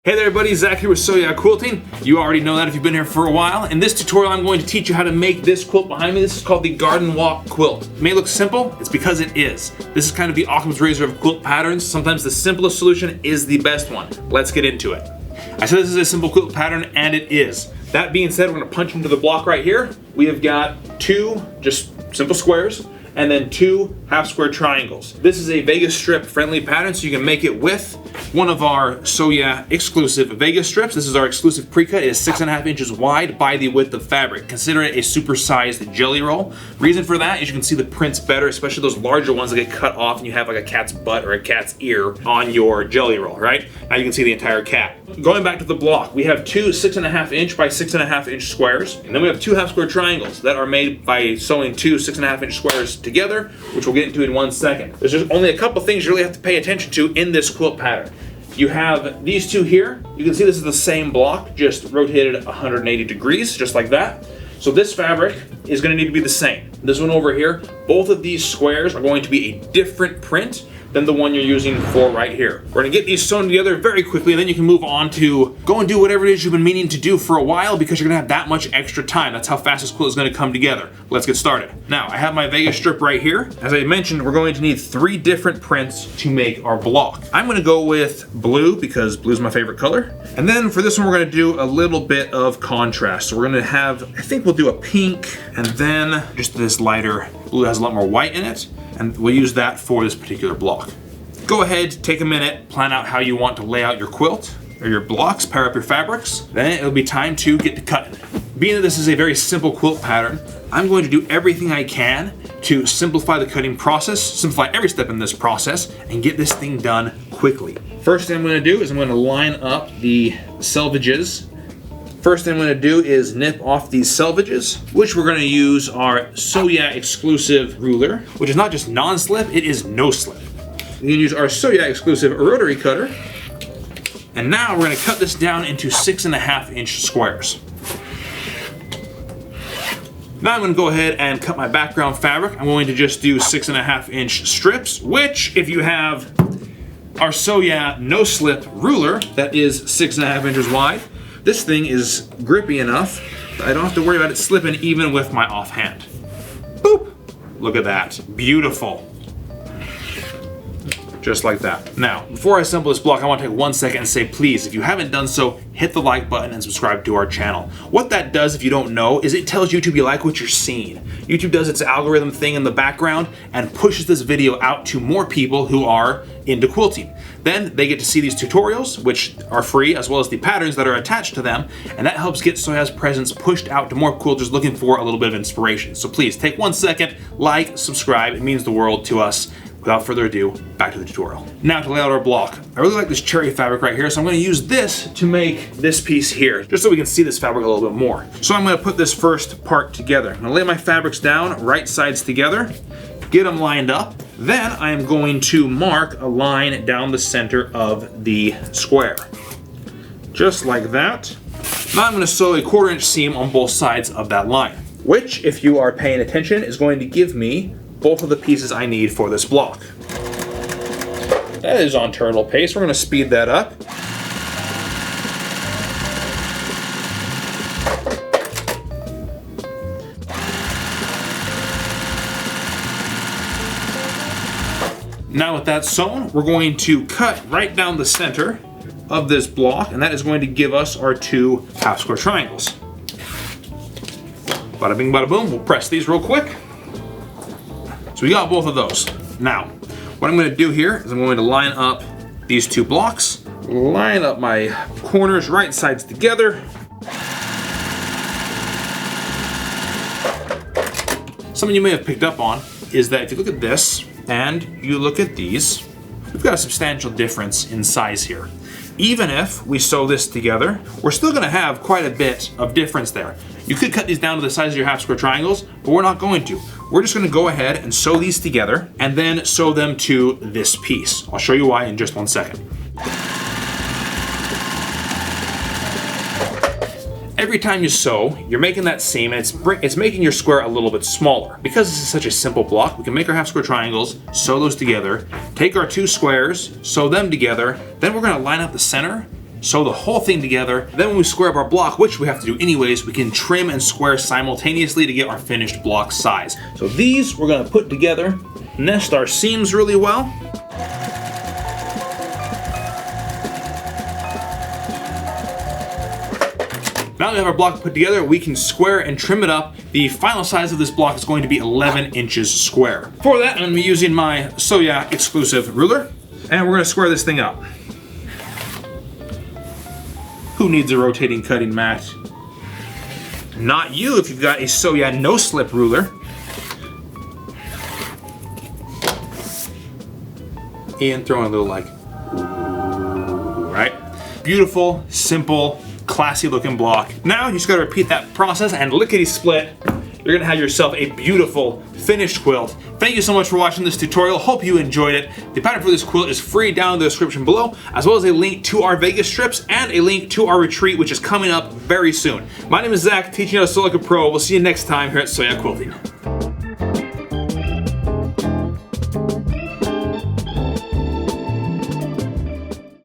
Hey there everybody, Zach here with So Yeah Quilting. You already know that if you've been here for a while. In this tutorial I'm going to teach you how to make this quilt behind me. This is called the Garden Walk quilt. It may look simple, it's because it is. This is kind of the Occam's razor of quilt patterns. Sometimes the simplest solution is the best one. Let's get into it. I said this is a simple quilt pattern, and it is. That being said, we're going to punch into the block right here. We have got two just simple squares, and then two half square triangles. This is a Vegas strip friendly pattern, so you can make it with one of our So Yeah exclusive Vegas strips. This is our exclusive pre-cut. It is 6.5 inches wide by the width of fabric. Consider it a supersized jelly roll. Reason for that is you can see the prints better, especially those larger ones that get cut off and you have like a cat's butt or a cat's ear on your jelly roll, right? Now you can see the entire cat. Going back to the block, we have two 6.5 inch by 6.5 inch squares, and then we have two half square triangles that are made by sewing two 6.5 inch squares together, which we'll get into in 1 second. There's just only a couple things you really have to pay attention to in this quilt pattern. You have these two here. You can see this is the same block, just rotated 180 degrees, just like that. So this fabric is going to need to be the same. This one over here, both of these squares are going to be a different print than the one you're using for right here. We're gonna get these sewn together very quickly, and then you can move on to go and do whatever it is you've been meaning to do for a while, because you're gonna have that much extra time. That's how fast this quilt is gonna come together. Let's get started. Now, I have my Vegas strip right here. As I mentioned, we're going to need 3 different prints to make our block. I'm gonna go with blue, because blue is my favorite color. And then for this one, we're gonna do a little bit of contrast. So we're gonna have, I think we'll do a pink, and then just this lighter blue has a lot more white in it. And we'll use that for this particular block. Go ahead, take a minute, plan out how you want to lay out your quilt or your blocks, pair up your fabrics. Then it'll be time to get to cutting. Being that this is a very simple quilt pattern, I'm going to do everything I can to simplify the cutting process, simplify every step in this process, and get this thing done quickly. First thing I'm going to do is I'm going to line up the selvages. First thing I'm going to do is nip off these selvages, which we're going to use our So Yeah exclusive ruler, which is not just non-slip, it is no slip. You can use our So Yeah exclusive rotary cutter. And now we're going to cut this down into 6.5 inch squares. Now I'm going to go ahead and cut my background fabric. I'm going to just do 6.5 inch strips, which if you have our So Yeah no slip ruler that is 6.5 inches wide, this thing is grippy enough that I don't have to worry about it slipping even with my offhand. Boop! Look at that. Beautiful. Just like that. Now, before I assemble this block, I want to take 1 second and say, please, if you haven't done so, hit the like button and subscribe to our channel. What that does, if you don't know, is it tells YouTube you like what you're seeing. YouTube does its algorithm thing in the background and pushes this video out to more people who are into quilting. Then they get to see these tutorials, which are free, as well as the patterns that are attached to them, and that helps get So Ya's presence pushed out to more quilters looking for a little bit of inspiration. So please, take 1 second, like, subscribe, it means the world to us. Without further ado, back to the tutorial. Now to lay out our block. I really like this cherry fabric right here, so I'm going to use this to make this piece here, just so we can see this fabric a little bit more. So I'm going to put this first part together. I'm going to lay my fabrics down, right sides together, get them lined up. Then I am going to mark a line down the center of the square. Just like that. Now I'm going to sew a 1/4 inch seam on both sides of that line, which, if you are paying attention, is going to give me both of the pieces I need for this block. That is on turtle pace. We're going to speed that up. Now with that sewn, we're going to cut right down the center of this block, and that is going to give us our 2 half square triangles. Bada bing, bada boom. We'll press these real quick. So we got both of those. Now, what I'm going to do here is I'm going to line up these 2 blocks, line up my corners right sides together. Something you may have picked up on is that if you look at this and you look at these, we've got a substantial difference in size here. Even if we sew this together, we're still going to have quite a bit of difference there. You could cut these down to the size of your half square triangles, but we're not going to. We're just going to go ahead and sew these together and then sew them to this piece. I'll show you why in just 1 second. Every time you sew, you're making that seam, and it's making your square a little bit smaller. Because this is such a simple block, we can make our half square triangles, sew those together, take our 2 squares, sew them together, then we're going to line up the center sew the whole thing together. Then when we square up our block, which we have to do anyways, we can trim and square simultaneously to get our finished block size. So these we're gonna put together, nest our seams really well. Now that we have our block put together, we can square and trim it up. The final size of this block is going to be 11 inches square. For that, I'm gonna be using my Soya exclusive ruler, and we're gonna square this thing up. Who needs a rotating cutting mat? Not you if you've got a Soya no-slip ruler. And throwing a little like, right? Beautiful, simple, classy looking block. Now you just gotta repeat that process and lickety-split, you're gonna have yourself a beautiful finished quilt. Thank you so much for watching this tutorial. Hope you enjoyed it. The pattern for this quilt is free down in the description below, as well as a link to our Vegas trips and a link to our retreat, which is coming up very soon. My name is Zach, teaching you how to sew like a pro. We'll see you next time here at Soya Quilting.